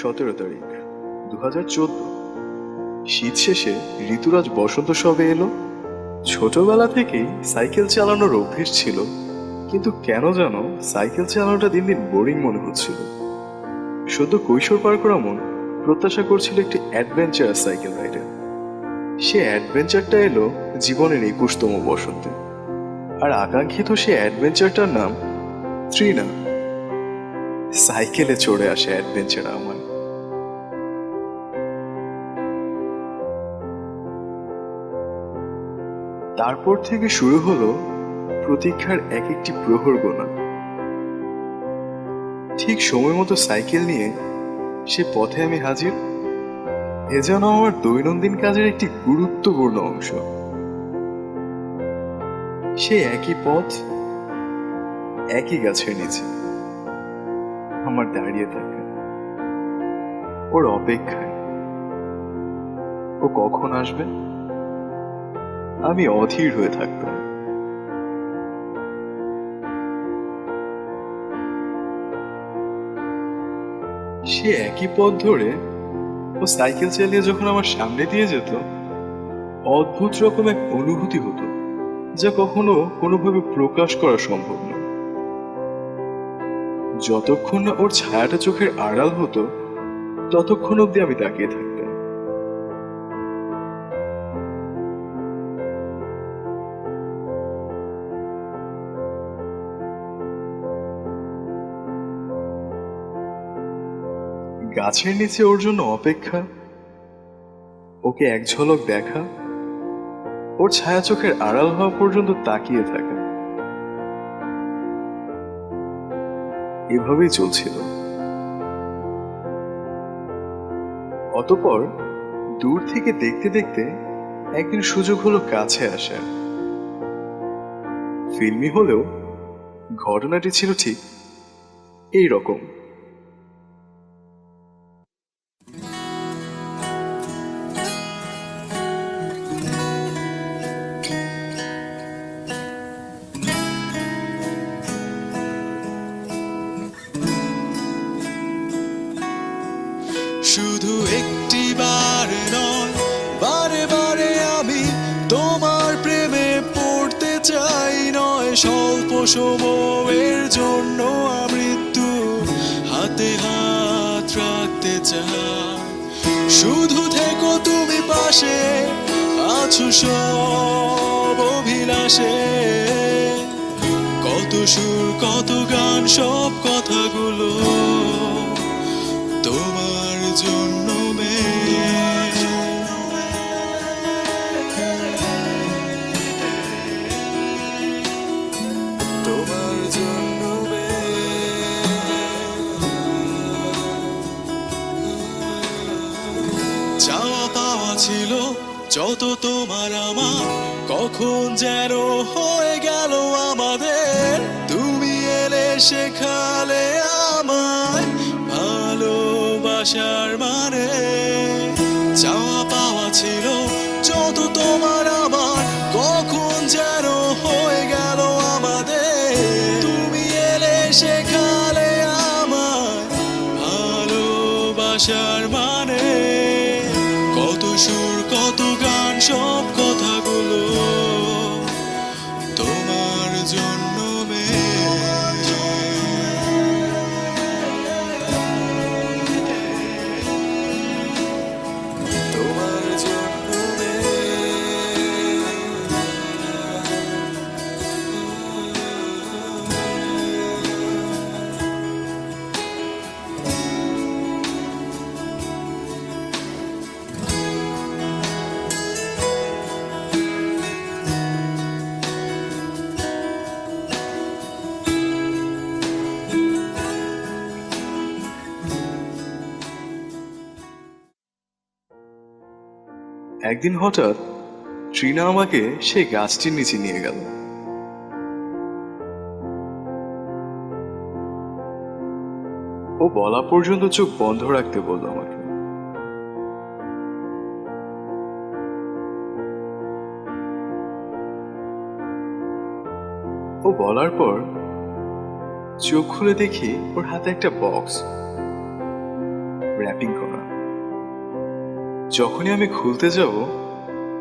17 তারিখ 2014। শীত শেষে ঋতুরাজ বসন্ত সবে এলো। ছোটবেলা থেকেই সাইকেল চালানোর অভ্যেস ছিল, কিন্তু কেন যেন সাইকেল চালানোটা দিন দিন বোরিং মনে হচ্ছিল। সদ্য কৈশোর পার করা মন প্রত্যাশা করছিল একটি অ্যাডভেঞ্চারাস সাইকেল রাইডের। সে অ্যাডভেঞ্চারটা এলো জীবনের 21তম বসন্তে, আর আকাঙ্ক্ষিত সে অ্যাডভেঞ্চারটার নাম ত্রিনা। সাইকেলে চড়ে আসে অ্যাডভেঞ্চার আমার। তারপর থেকে শুরু হলো প্রতীক্ষার এক একটি প্রহর গোনা। ঠিক সময় মতো সাইকেল নিয়ে সে পথে আমি হাজির। এ যেন আমার দৈনন্দিন কাজের একটি গুরুত্বপূর্ণ অংশ। সে একই পথ, একই গাছের নিচে আমার দাঁড়িয়ে থাকা, ওর অপেক্ষায়। ও কখন আসবে আমি অধীর হয়ে থাকতাম। সে একই পথ ধরে ও সাইকেল চালিয়ে যখন আমার সামনে দিয়ে যেত, অদ্ভুত রকম এক অনুভূতি হতো যা কখনো কোনোভাবে প্রকাশ করা সম্ভব নয়। যতক্ষণ না ওর ছায়াটা চোখের আড়াল হতো, ততক্ষণ অব্দি আমি তাকিয়ে থাকতাম। গাছের নিচে ওর জন্য অপেক্ষা, ওকে এক ঝলক দেখা, ওর ছায়া চোখের আড়াল হওয়া পর্যন্ত তাকিয়ে থাকা, এভাবেই চলছিল। অতঃপর দূর থেকে দেখতে দেখতে একদিন সুযোগ হলো কাছে আসার। ফিল্মি হলেও ঘটনাটি ছিল ঠিক এই রকম। শুধু একটি বার নয়, বারে বারে আমি তোমার প্রেমে পড়তে চাই। নয় স্বল্প সময়ের জন্য আমৃত্যু হাতে হাত রাখতে চাই। শুধু থেকো তুমি পাশে, আছো সব অভিলাষে। কত সুর কত গান, সব কথাগুলো তোমার জন্য তোমার জন্য চাওয়া পাওয়া ছিল যত তোমার আমার, কখন যেন হয়ে গেল আমাদের। তুমি এলে শেখালে আমায় ভালোবাসার মানে। চাওয়া পাওয়া ছিল যত তোমার আমার, কখন যেন হয়ে গেল আমাদের। তুমি এলে শেখালে আমায় ভালোবাসার মানে। কত সুর কত গান, সব কথাগুলো তোমার জন্য তোমার জন্য একদিন হঠাৎ ট্রিনা আমাকে সেই গাছটির নিচে নিয়ে গেল। ও বলা পর্যন্ত চোখ বন্ধ রাখতে বলল আমাকে। ও বলার পর চোখ খুলে দেখি ওর হাতে একটা বক্স। র্যাপিং করা। যখনই আমি খুলতে যাব,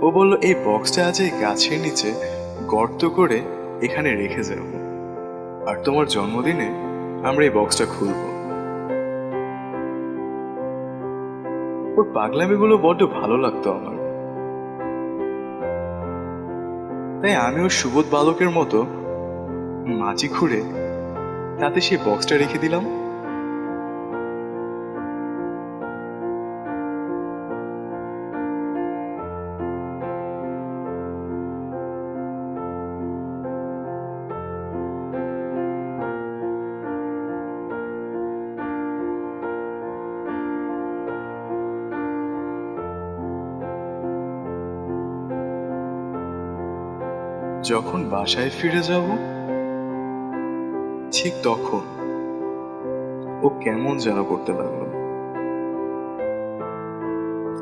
ও বলল এই বক্সটা আজ এই গাছের নিচে গর্ত করে এখানে রেখে যাব, আর তোমার জন্মদিনে আমরা এই বক্সটা খুলব। ওর পাগলামিগুলো বড্ড ভালো লাগতো আমার, তাই আমি ওর সুবোধ বালকের মতো মাটি খুঁড়ে তাতে সেই বক্সটা রেখে দিলাম। যখন বাসায় ফিরে যাব, ঠিক তখন ও কেমন যেন করতে লাগলো।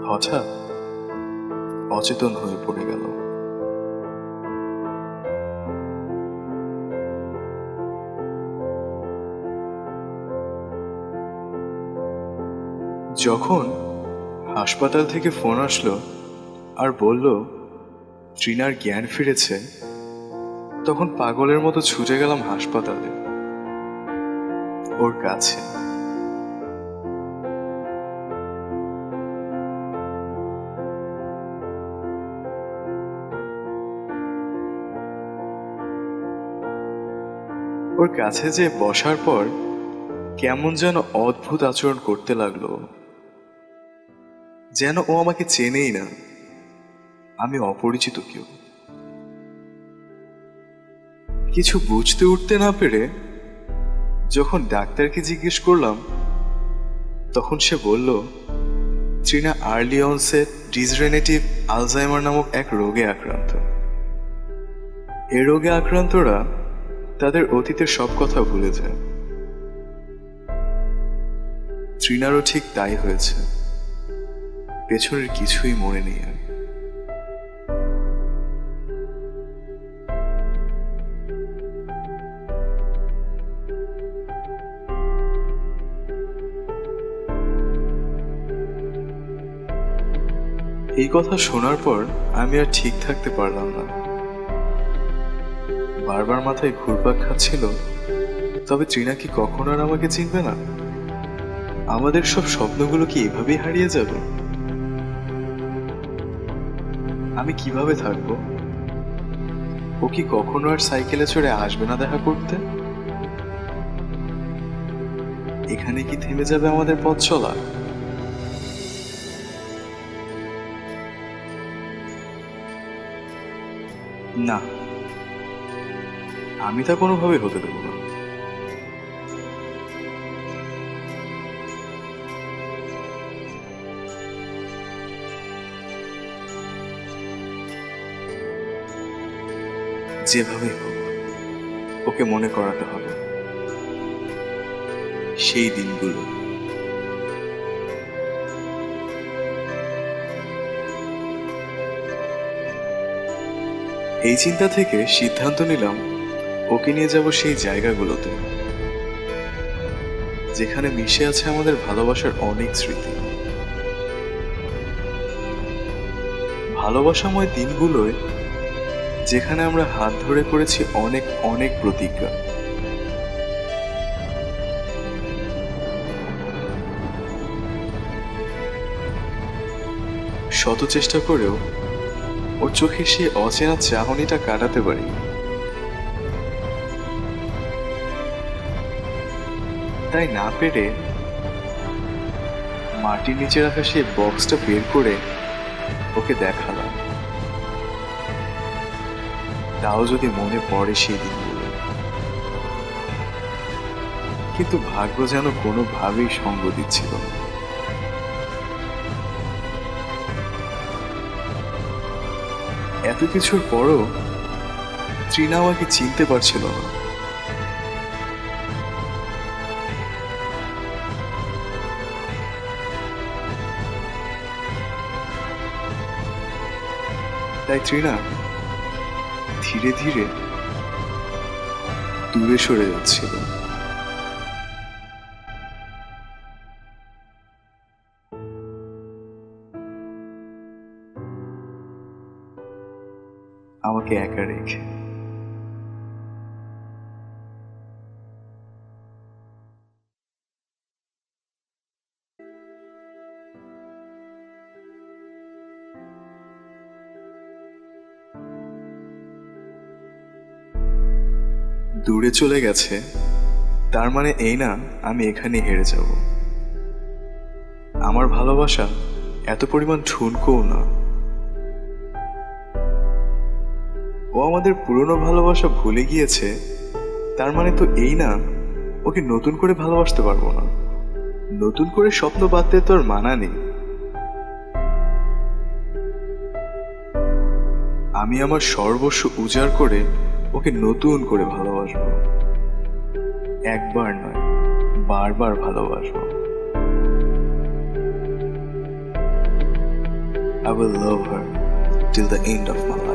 হঠাৎ অচেতন হয়ে পড়ে গেল। যখন হাসপাতাল থেকে ফোন আসলো আর বলল ট্রিনার জ্ঞান ফিরেছে, তখন পাগলের মতো ছুটে গেলাম হাসপাতালে, ওর কাছে। ওর কাছে যে বসার পর কেমন যেন অদ্ভুত আচরণ করতে লাগলো, যেন ও আমাকে চেনেই না, আমি অপরিচিত কেউ। কিছু বুঝতে উঠতে না পেরে যখন ডাক্তারকে জিজ্ঞেস করলাম, তখন সে বলল Trina early onset degenerative Alzheimer নামক এক রোগে আক্রান্ত। এ রোগে আক্রান্তরা তাদের অতীতের সব কথা ভুলে যায়। ট্রিনারও ঠিক তাই হয়েছে, পেছনের কিছুই মনে নেই আর। এই কথা শোনার পর আমি আর ঠিক থাকতে পারলাম না। বারবার মাথায় ঘুরপাক খাচ্ছিল, তবে ট্রিনা কি কখনো আর আমাকে চিনবে না? আমাদের সব স্বপ্নগুলো কি এভাবেই হারিয়ে যাবে? আমি কিভাবে থাকবো? ও কি কখনো আর সাইকেলে চড়ে আসবে না দেখা করতে? এখানে কি থেমে যাবে আমাদের পথ চলা? না, আমি তা কোনোভাবে হতে দেব না। যেভাবে হোক ওকে মনে করাতে হবে সেই দিনগুলো। এই চিন্তা থেকে সিদ্ধান্ত নিলাম ওকে নিয়ে যাব সেই জায়গাগুলোতে যেখানে মিশে আছে আমাদের ভালোবাসার অনেক স্মৃতি। ভালোবাসাময় দিনগুলোয় যেখানে আমরা হাত ধরে করেছি অনেক অনেক প্রতিজ্ঞা। শত চেষ্টা করেও ওর চোখে সে অচেনা চাহনিটা কাটাতে পারি। তাই না পেরে মাটির নিচে রাখা সেই বক্সটা বের করে ওকে দেখালাম, তাও যদি মনে পড়ে সেই দিনগুলো। কিন্তু ভাগ্য যেন কোনোভাবেই সঙ্গ দিচ্ছিল না। এত কিছুর পরও ট্রিনা আমাকে চিনতে পারছিল না। তাই ট্রিনা ধীরে ধীরে দূরে সরে যাচ্ছিল। আমাকে একা রেখে। দূরে চলে গেছে, তার মানে এই না আমি এখানে হেরে যাব। আমার ভালোবাসা এত পরিমাণ ঠুনকোও না। ও আমাদের পুরনো ভালোবাসা ভুলে গিয়েছে, তার মানে তো এই না ওকে নতুন করে ভালোবাসতে পারবো না। নতুন করে স্বপ্ন বাঁধতে তো আর মানা নেই। আমি আমার সর্বস্ব উজাড় করে ওকে নতুন করে ভালোবাসবো। একবার নয়, বারবার ভালোবাসবো। I will love her till the end of my life.